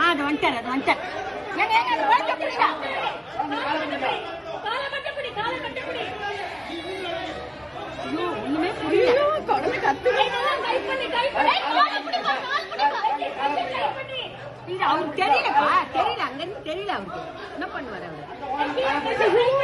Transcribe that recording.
அது வந்துட்டார் அது வந்துட்டார் ஒண்ணுமே புரியல குழந்தை கத்து அவருக்கு தெரியலப்பா தெரியல அங்க இருந்து தெரியல அவருக்கு என்ன பண்ணுவார் அவரு